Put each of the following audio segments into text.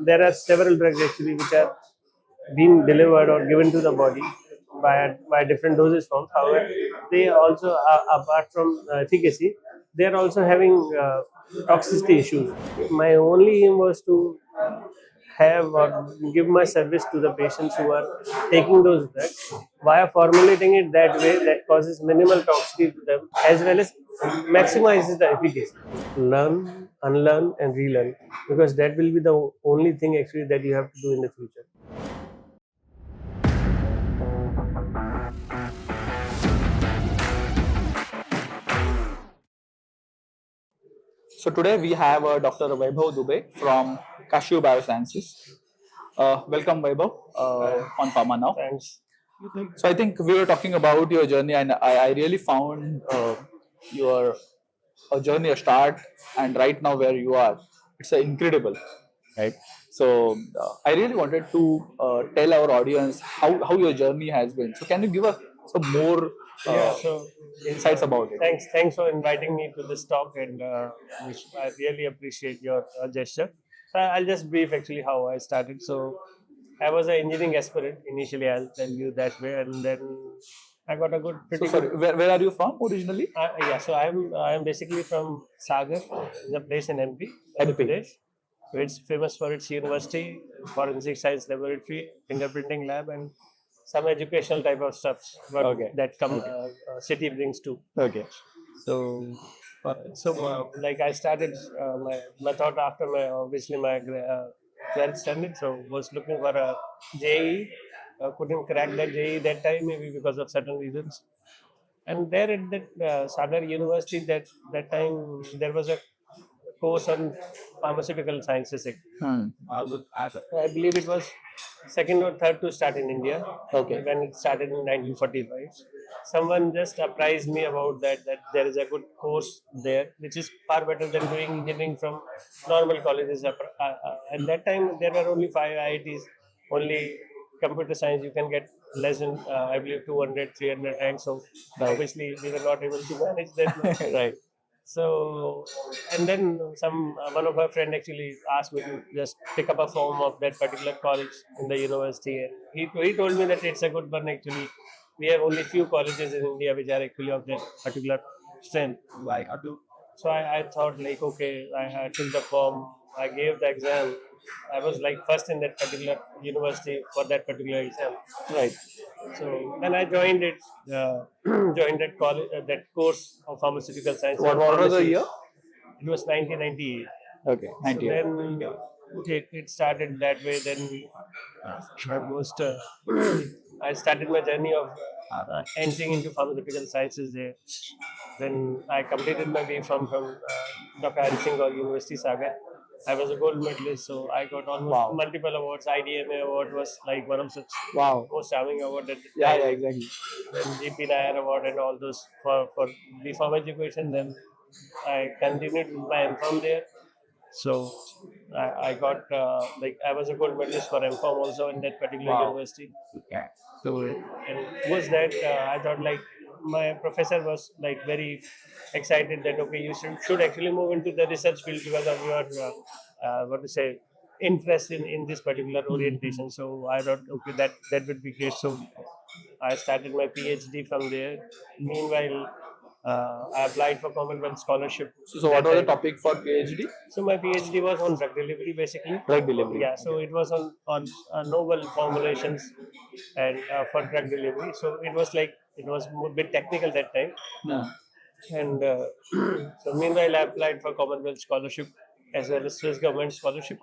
there are several drugs actually which are being delivered or given to the body by different dosage forms. However, they also, apart from efficacy, they are also having toxicity issues. My only aim was to have or give my service to the patients who are taking those drugs via formulating it that way that causes minimal toxicity to them as well as maximizes the efficacy. Learn, unlearn, and relearn, because that will be the only thing actually that you have to do in the future. So today we have Dr. Vaibhav Dubey from Kashiv Biosciences. Welcome, Vaibhav, on Pharma now. Thanks. So I think we were talking about your journey, and I really found your journey a start, and right now where you are, it's incredible, right? So I really wanted to tell our audience how your journey has been. So can you give us some more Yeah, so insights about it? thanks for inviting me to this talk, and which I really appreciate your gesture. So I'll just brief actually how I started. So I was an engineering aspirant initially. I'll tell you that way, and then I got a good, So pretty sorry, good. where are you from originally? Yeah, so I'm basically from Sagar, the place in MP, MP. Pradesh. So it's famous for its university, forensic science laboratory, fingerprinting lab, and some educational type of stuff. Okay. That Okay. city brings too. Okay. So, like I started my thought after my obviously my 12th standard. So was looking for a JE. Couldn't crack that JE that time, maybe because of certain reasons. And there at that Sagar University, that time there was a course on pharmaceutical sciences. Hmm. I believe it was second or third to start in India. Okay. When it started in 1945, someone just apprised me about that there is a good course there, which is far better than doing engineering from normal colleges. At that time, there were only 5 IITs, only computer science. You can get less than I believe 200, 300 ranks. So obviously, we were not able to manage that. Right. So, and then some one of our friend actually asked me to just pick up a form of that particular college in the university, and he told me that it's a good one actually. We have only few colleges in India which are actually of that particular strength. So I thought like okay, I took the form, I gave the exam. I was like first in that particular university for that particular exam. Right. So then I joined it, joined that college, that course of pharmaceutical science. What was the pharmacy. year? It was 1998. Okay. So 90. then it started that way. Then almost I started my journey of entering into pharmaceutical sciences there. Then I completed my B.Pharm from Dr. Hari Singh University, Sagar. I was a gold medalist, so I got almost multiple awards. IDMA award was like one of such most charming award at the Yeah, time. yeah, exactly. Then GP Nair award and all those for B.Pharm education. Then I continued with my M.Pharm there. So I got like I was a gold medalist for M.Pharm also in that particular university. Yeah. So and was that I thought like my professor was like very excited that okay you should actually move into the research field because of your what to say interest in this particular orientation. So I thought okay that would be great. So I started my PhD from there. Meanwhile, I applied for Commonwealth scholarship. So what was the topic for PhD? So my PhD was on drug delivery, basically. Drug delivery. Yeah. So it was on novel formulations and for drug delivery. So it was like it was a bit technical that time. Yeah. And so meanwhile, I applied for Commonwealth scholarship as well as Swiss government scholarship,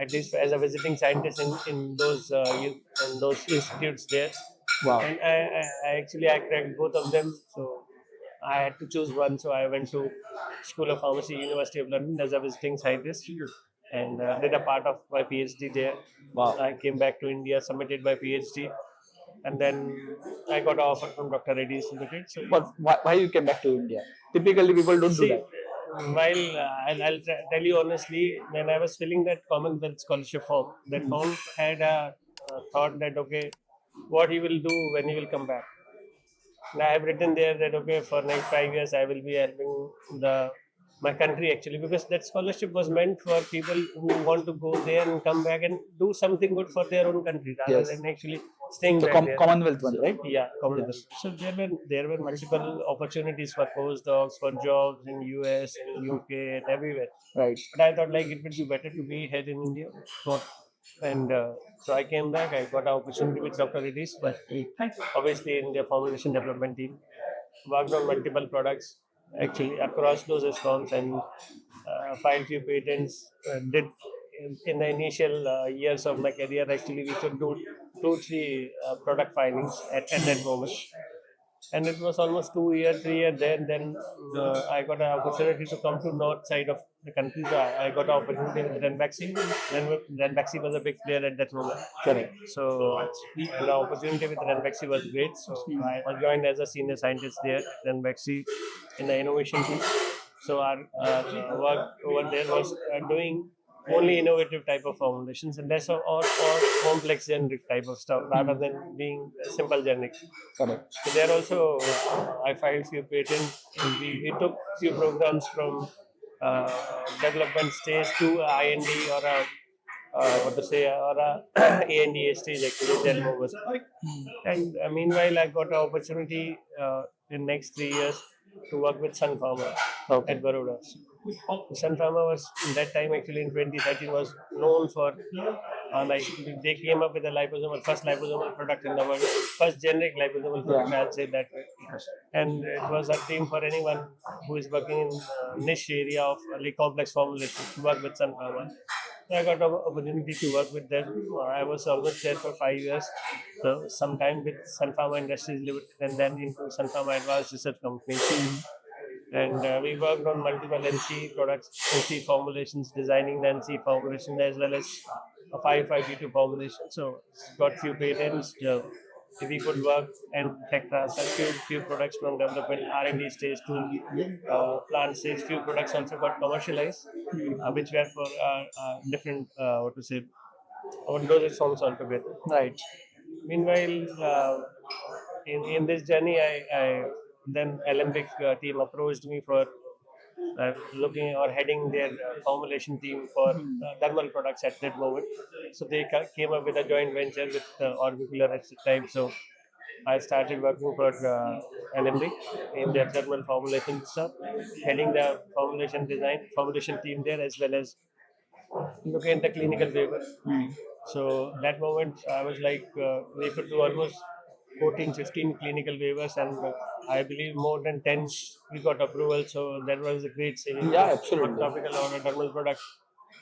at least as a visiting scientist in those institutes there. Wow. And I cracked both of them. So I had to choose one. So I went to School of Pharmacy, University of London as a visiting scientist, and did a part of my PhD there. Wow. I came back to India, submitted my PhD, and then I got an offer from Dr. Reddy's Limited. So But why you came back to India? Typically, people don't do see, that. while tell you honestly, when I was filling that Commonwealth scholarship form, that form had a thought that okay, what he will do when he will come back. And I have written there that okay, for next 5 years I will be helping the my country actually, because that scholarship was meant for people who want to go there and come back and do something good for their own country rather Yes. than actually staying The back there. Commonwealth one, right? Yeah, Commonwealth. So there were multiple opportunities for postdocs, for jobs in US, in UK, and everywhere. Right. But I thought like it would be better to be here in India. For, and so I came back. I got an opportunity with Dr. Reddy's, but obviously in the formulation development team, worked on multiple products actually across those forms and filed few patents. Did in the initial years of my career, actually we should do two, three product filings at that moment. And it was almost 2 year, 3 year there. Then I got an opportunity to come to north side of the country. So I got an opportunity with Renbaxi. Renbaxi was a big player at that moment. Correct. So the opportunity with Renbaxi was great. So I joined as a senior scientist there at Renbaxi in the innovation team. So our work over there was doing only innovative type of formulations, and that's or complex generic type of stuff rather than being simple generic. Correct. So there also I filed few patents. We took few programs from development stage to IND or a what to say or a ANDA stage actually that was. And meanwhile I got an opportunity in next 3 years to work with Sun Pharma at Baroda. Sun Pharma was in that time actually in 2013 was known for like they came up with a liposomal first liposomal product in the world, first generic liposomal product. I'll say that way. And it was a dream for anyone who is working in niche area of like complex formulation to work with Sun Pharma. So I got an opportunity to work with them. I was almost there for 5 years. So sometime with Sun Pharma Industries Limited and then into Sun Pharma Advanced Research Company. And we worked on multiple NC products, NC formulations, designing the NC formulation as well as a 552 formulation. So got few patents. We could work and tech transfer few products from development R&D stage to plant stage. Few products also got commercialized, which were for different what to say, what dosage forms altogether. Right. Meanwhile, in this journey, I then Olympic team approached me for looking or heading their formulation team for thermal products at that moment. So they came up with a joint venture with Orbicular at the time. So I started working for Olympic in their thermal formulation stuff, heading the formulation design, formulation team there as well as looking at the clinical paper. So that moment, I was like, we could do almost 14, 15 clinical waivers, and I believe more than 10 we got approval. So that was a great saving. Yeah, for absolutely. topical or a dermal product.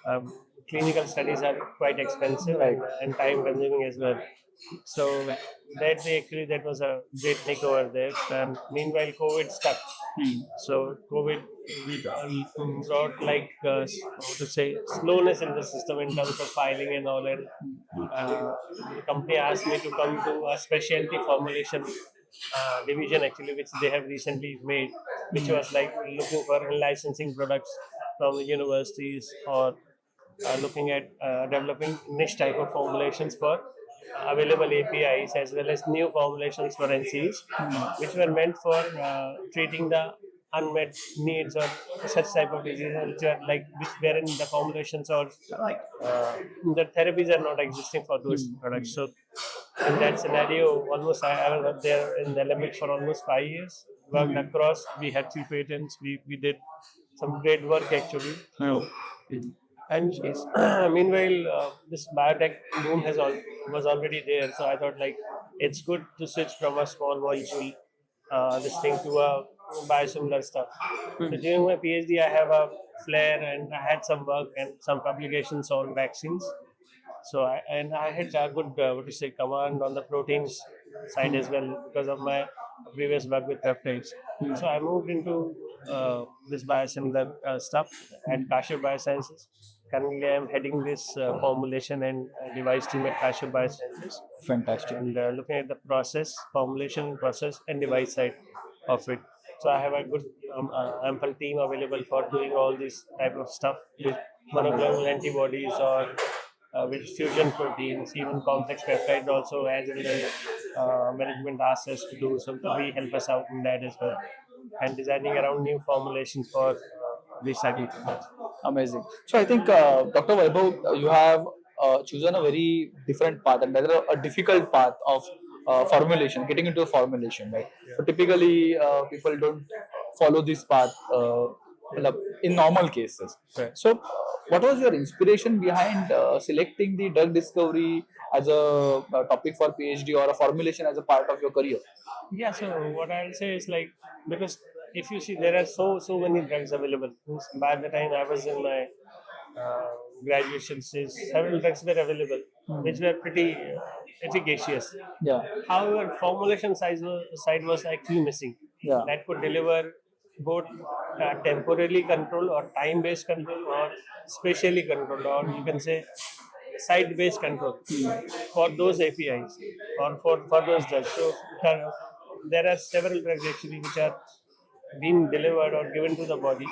Um, Clinical studies are quite expensive Right. and time consuming as well. So that day, actually, that was a great takeover there. Meanwhile, COVID stuck. So COVID brought like how to say slowness in the system in terms of filing and all. And the company asked me to come to a specialty formulation division actually, which they have recently made, which was like looking for licensing products from the universities or looking at developing niche type of formulations for available APIs as well as new formulations for NCs, which were meant for treating the unmet needs or such type of diseases which are like which wherein the formulations or the therapies are not existing for those products. So in that scenario, almost I was there in the Olympics for almost 5 years. Worked across. We had few patents. We did some great work actually. And meanwhile, this biotech boom was already there. So I thought like it's good to switch from a small molecule this thing to a biosimilar stuff. So during my PhD, I have a flare and I had some work and some publications on vaccines. So I had a good what to say command on the proteins side as well because of my previous work with peptides. So I moved into this biosimilar stuff at Kashiv Biosciences. Currently, I am heading this formulation and device team at Kashiv Biosciences Fantastic. and looking at the process, formulation process, and device side of it. So I have a good ample team available for doing all this type of stuff with monoclonal antibodies or with fusion proteins, even complex peptides also as well as management asks us to do. So we help us out in that as well. And designing around new formulations for these type of products. Amazing. So I think Dr. Vaibhav, you have chosen a very different path and rather a difficult path of formulation, getting into a formulation, right? So typically, people don't follow this path in normal cases. Right. So, what was your inspiration behind selecting the drug discovery as a topic for PhD or a formulation as a part of your career? Yeah, so what I'll say is like, because if you see there are so many drugs available. Means by the time I was in my uh, graduation stage, several drugs were available, which were pretty efficacious. Yeah. However, formulation side was actually missing. Yeah. That could deliver both temporally controlled or time-based control or spatially controlled, or you can say site-based control for those APIs or for those drugs. So there are several drugs actually which are being delivered or given to the body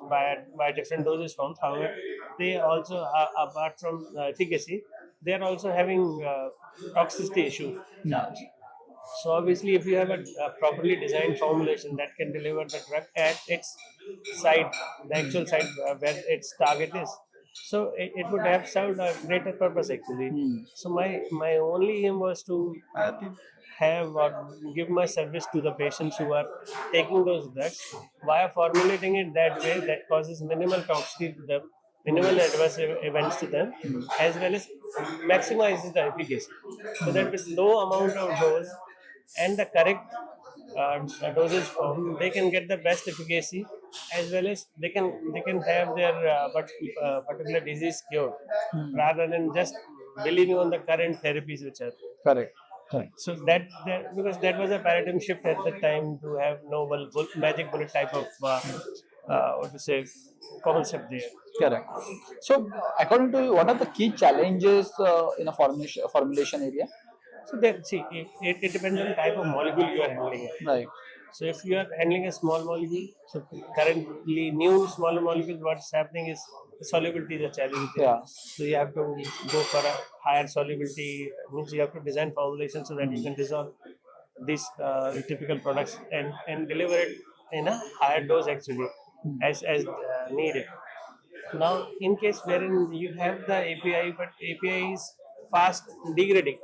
by different dosage forms. However, they also apart from efficacy, they are also having toxicity issue. Yeah. So obviously, if you have a properly designed formulation that can deliver the drug at its site, the actual site where its target is, so it would have served a greater purpose actually. So my only aim was to have or give my service to the patients who are taking those drugs via formulating it that way that causes minimal toxicity to them, minimal adverse events to them, as well as maximizes the efficacy. So that with low amount of dose and the correct dosage form, they can get the best efficacy, as well as they can have their particular disease cured, rather than just believing on the current therapies which are. Correct. Correct. So that because that was a paradigm shift at the time to have novel magic bullet type of what to say concept there. Correct. So, according to you, what are the key challenges in a formulation area? So that see it depends on the type of molecule you are handling. Right. So if you are handling a small molecule, so currently new smaller molecules, what's happening is the solubility is a challenge there. Yeah. So you have to go for a higher solubility. Means you have to design formulations so that you can dissolve these typical products and deliver it in a higher dose actually as needed. Now, in case wherein you have the API, but API is fast degrading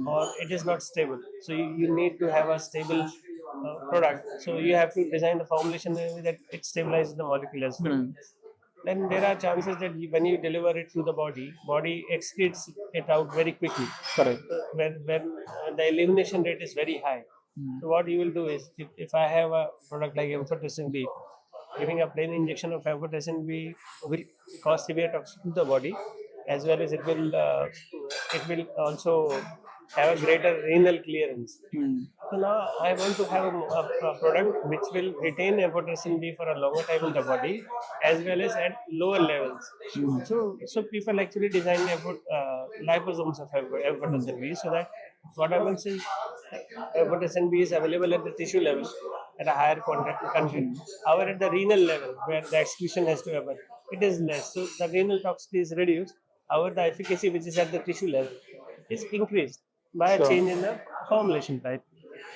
or it is not stable, so you need to have a stable product. So you have to design the formulation in a way that it stabilizes the molecule as well. Then there are chances that when you deliver it to the body excretes it out very quickly. Correct. When the elimination rate is very high. So what you will do is, if I have a product like amphotericin B, giving a plain injection of amphotericin B will cause severe toxicity to the body, as well as it will also have a greater renal clearance. So now I want to have a product which will retain amphotericin B for a longer time in the body, as well as at lower levels. So people actually design liposomes of amphotericin B, so that what happens is amphotericin B is available at the tissue level at a higher content. However, at the renal level, where the excretion has to happen, it is less. So the renal toxicity is reduced. However, the efficacy, which is at the tissue level, is increased by a change in the formulation type.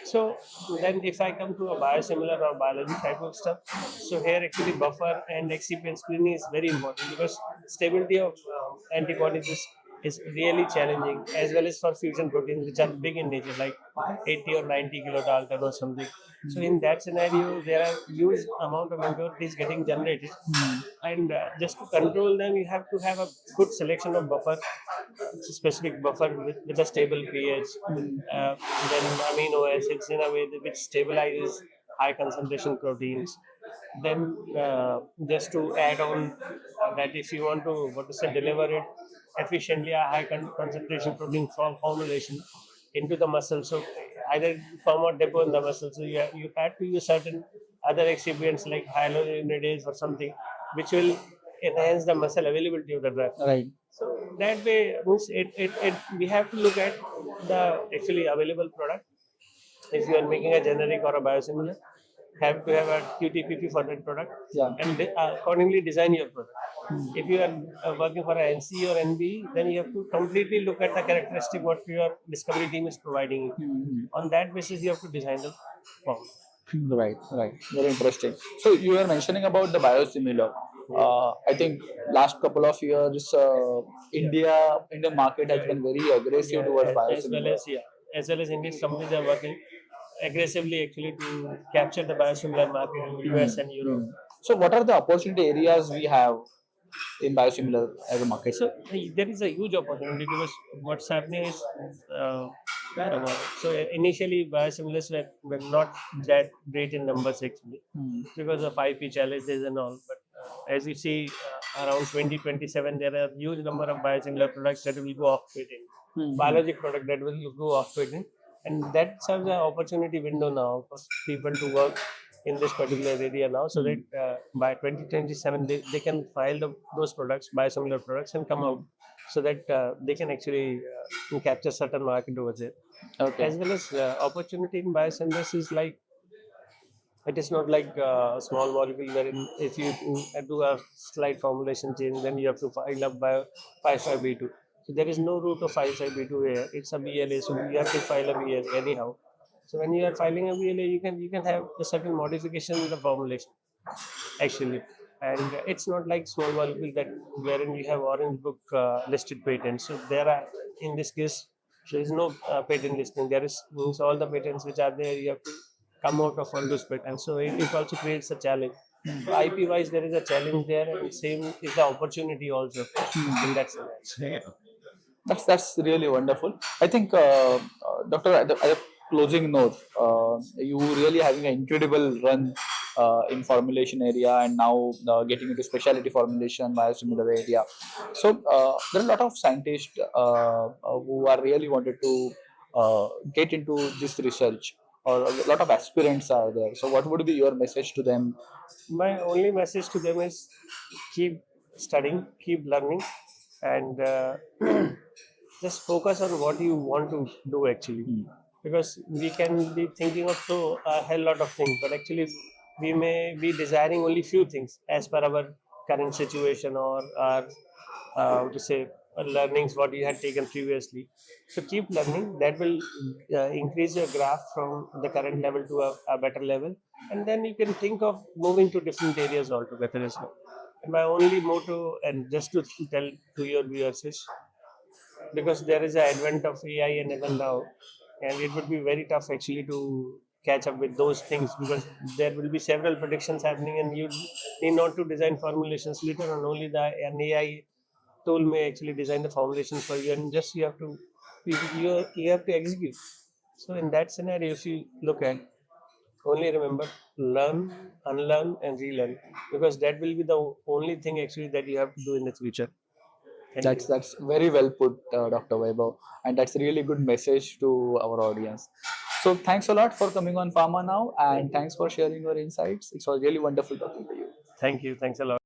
So then if I come to a biosimilar or biology type of stuff, so here actually buffer and excipient screening is very important, because stability of antibodies is really challenging, as well as for fusion proteins which are big in nature, like 80 or 90 kilodalton or something. So in that scenario, there are huge amount of impurities getting generated, and just to control them, you have to have a good selection of buffer, specific buffer with a stable pH, then amino acids in a way which stabilizes high concentration proteins. Then just to add on that, if you want to what to say deliver it efficiently, a high concentration protein from formulation into the muscle, so either form or depot in the muscle. So you had to use certain other excipients like hyaluronidase or something, which will enhance the muscle availability of the drug. Right. So that way, means we have to look at the actually available product. If you are making a generic or a biosimilar, have to have a QTPP for that product, Yeah. and accordingly design your product. If you are working for an NC or NB, then you have to completely look at the characteristic what your discovery team is providing you. On that basis, you have to design the form. Right, right. Very interesting. So you were mentioning about the biosimilar. I think last couple of years, Indian market has been very aggressive Yeah, towards as well biosimilar. as as well as Indian companies are working aggressively actually to capture the biosimilar market in US and Europe. So what are the opportunity areas we have in biosimilar as a market? So there is a huge opportunity because what's happening is, uh, so initially biosimilars were not that great in numbers actually Hmm. because of IP challenges and all. But as you see, around 2027, there are huge number of biosimilar products that will go off patent, biologic product that will go off patent, and that serves an opportunity window now for people to work in this particular area now, so that by 2027 they can file those products, biosimilar products, and come out, so that they can actually capture certain market over there. Okay. As well as opportunity in biosimilars is like, it is not like a small molecule wherein if you do a slight formulation change, then you have to file up by 5.5b2. So there is no route of 5.5b2 here. It's a BLA, so you have to file a BLA anyhow. So when you are filing a BLA, you can have a certain modification in the formulation actually, and it's not like small molecule that wherein you have orange book listed patents. So there are, in this case, there is no patent listing. There is means all the patents which are there, you have to come out of all those patents. So it also creates a challenge. So IP wise, there is a challenge there, and same is the opportunity also in that sense. That's really wonderful. I think, Doctor, at a closing note, you really having an incredible run in formulation area, and now getting into specialty formulation, biosimilar area. So there are a lot of scientists who are really wanted to get into this research, or a lot of aspirants are there. So what would be your message to them? My only message to them is keep studying, keep learning, and just focus on what you want to do actually. Because we can be thinking of so a hell lot of things, but actually we may be desiring only few things as per our current situation or our to say learnings what you had taken previously. So keep learning. That will increase your graph from the current level to a better level, and then you can think of moving to different areas altogether as well. And my only motto, and just to tell to your viewers, is because there is an advent of AI and ML now, and it would be very tough actually to catch up with those things because there will be several predictions happening, and you need not to design formulations later on. Only an AI tool may actually design the formulations for you, and just you have to execute. So in that scenario, if you look at, only remember, learn, unlearn, and relearn, because that will be the only thing actually that you have to do in the future. Thank you. That's very well put, Dr. Vaibhav, and that's a really good message to our audience. So thanks a lot for coming on Pharma now, and thanks for sharing your insights. It was really wonderful talking to you. Thank you. Thanks a lot.